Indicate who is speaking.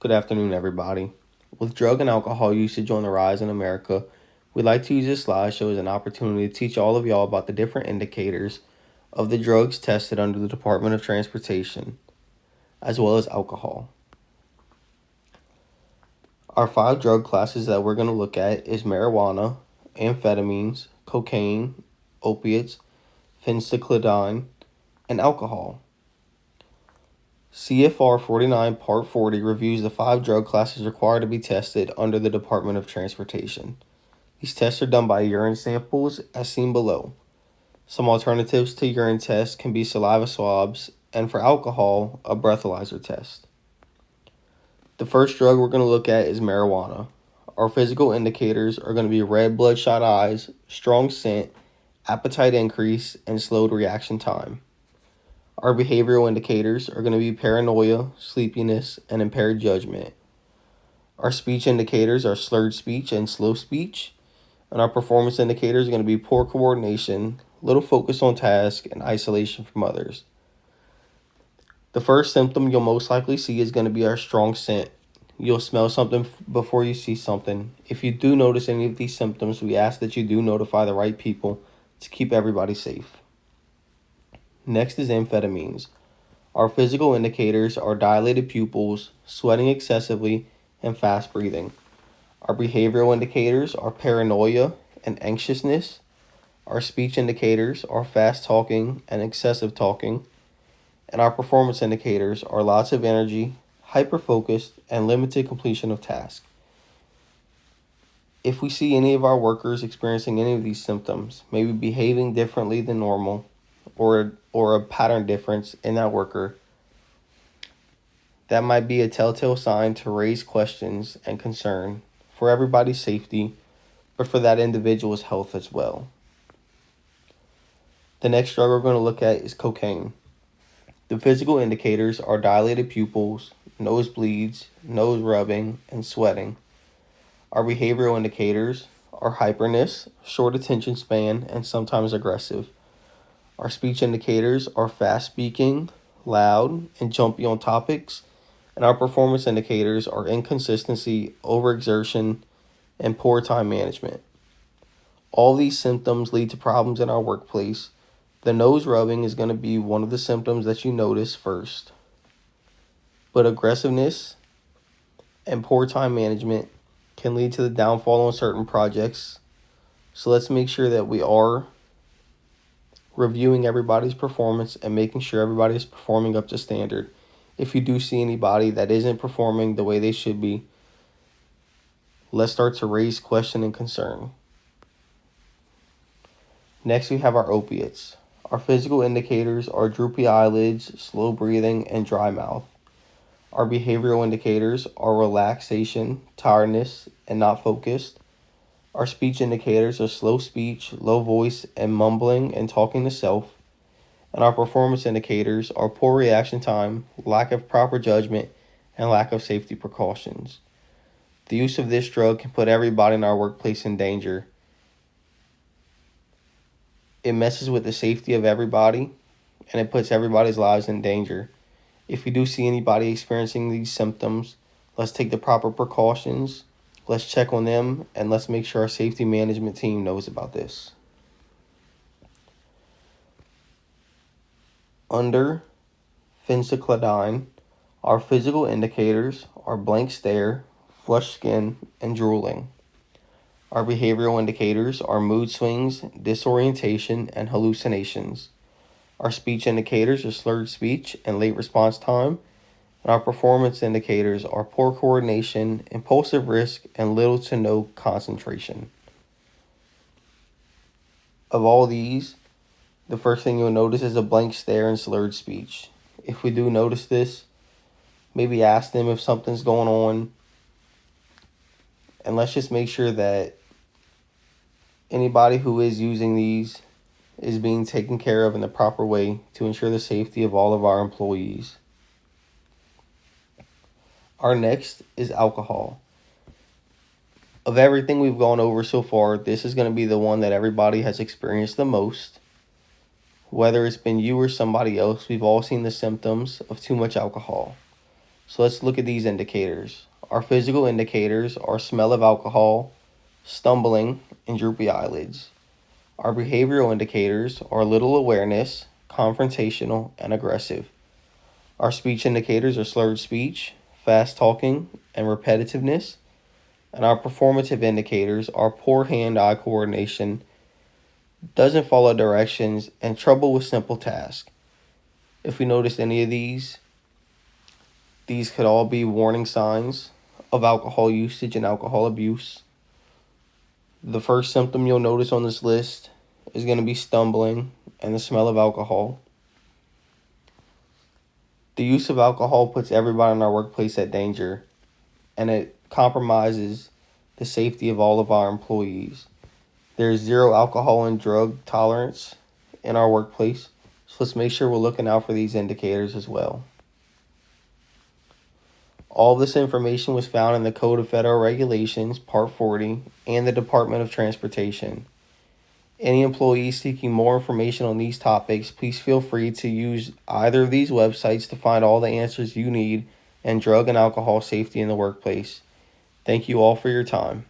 Speaker 1: Good afternoon, everybody. With drug and alcohol usage on the rise in America, we'd like to use this slideshow as an opportunity to teach all of y'all about the different indicators of the drugs tested under the Department of Transportation, as well as alcohol. Our 5 drug classes that we're going to look at is marijuana, amphetamines, cocaine, opiates, phencyclidine, and alcohol. CFR 49 Part 40 reviews the 5 drug classes required to be tested under the Department of Transportation. These tests are done by urine samples as seen below. Some alternatives to urine tests can be saliva swabs, and for alcohol, a breathalyzer test. The first drug we're going to look at is marijuana. Our physical indicators are going to be red bloodshot eyes, strong scent, appetite increase, and slowed reaction time. Our behavioral indicators are going to be paranoia, sleepiness, and impaired judgment. Our speech indicators are slurred speech and slow speech. And our performance indicators are going to be poor coordination, little focus on task, and isolation from others. The first symptom you'll most likely see is going to be our strong scent. You'll smell something before you see something. If you do notice any of these symptoms, we ask that you do notify the right people to keep everybody safe. Next is amphetamines. Our physical indicators are dilated pupils, sweating excessively, and fast breathing. Our behavioral indicators are paranoia and anxiousness. Our speech indicators are fast talking and excessive talking. And our performance indicators are lots of energy, hyper-focused, and limited completion of tasks. If we see any of our workers experiencing any of these symptoms, maybe behaving differently than normal, or a pattern difference in that worker, that might be a telltale sign to raise questions and concern for everybody's safety, but for that individual's health as well. The next drug we're going to look at is cocaine. The physical indicators are dilated pupils, nosebleeds, nose rubbing, and sweating. Our behavioral indicators are hyperness, short attention span, and sometimes aggressive. Our speech indicators are fast speaking, loud, and jumpy on topics. And our performance indicators are inconsistency, overexertion, and poor time management. All these symptoms lead to problems in our workplace. The nose rubbing is going to be one of the symptoms that you notice first. But aggressiveness and poor time management can lead to the downfall on certain projects. So let's make sure that we are reviewing everybody's performance and making sure everybody is performing up to standard. If you do see anybody that isn't performing the way they should be, let's start to raise question and concern. Next, we have our opiates. Our physical indicators are droopy eyelids, slow breathing, and dry mouth. Our behavioral indicators are relaxation, tiredness, and not focused. Our speech indicators are slow speech, low voice, and mumbling and talking to self. And our performance indicators are poor reaction time, lack of proper judgment, and lack of safety precautions. The use of this drug can put everybody in our workplace in danger. It messes with the safety of everybody, and it puts everybody's lives in danger. If we do see anybody experiencing these symptoms, let's take the proper precautions, let's check on them, and let's make sure our safety management team knows about this. Under phencyclidine, our physical indicators are blank stare, flushed skin, and drooling. Our behavioral indicators are mood swings, disorientation, and hallucinations. Our speech indicators are slurred speech and late response time. And our performance indicators are poor coordination, impulsive risk, and little to no concentration. Of all these, the first thing you'll notice is a blank stare and slurred speech. If we do notice this, maybe ask them if something's going on. And let's just make sure that anybody who is using these is being taken care of in the proper way to ensure the safety of all of our employees. Our next is alcohol. Of everything we've gone over so far, this is going to be the one that everybody has experienced the most. Whether it's been you or somebody else, we've all seen the symptoms of too much alcohol. So let's look at these indicators. Our physical indicators are smell of alcohol, stumbling, and droopy eyelids. Our behavioral indicators are little awareness, confrontational, and aggressive. Our speech indicators are slurred speech, fast talking, and repetitiveness. And our performative indicators are poor hand-eye coordination, doesn't follow directions, and trouble with simple tasks. If we notice any of these could all be warning signs of alcohol usage and alcohol abuse. The first symptom you'll notice on this list is going to be stumbling and the smell of alcohol. The use of alcohol puts everybody in our workplace at danger, and it compromises the safety of all of our employees. There's zero alcohol and drug tolerance in our workplace, so let's make sure we're looking out for these indicators as well. All this information was found in the Code of Federal Regulations, Part 40, and the Department of Transportation. Any employees seeking more information on these topics, please feel free to use either of these websites to find all the answers you need in drug and alcohol safety in the workplace. Thank you all for your time.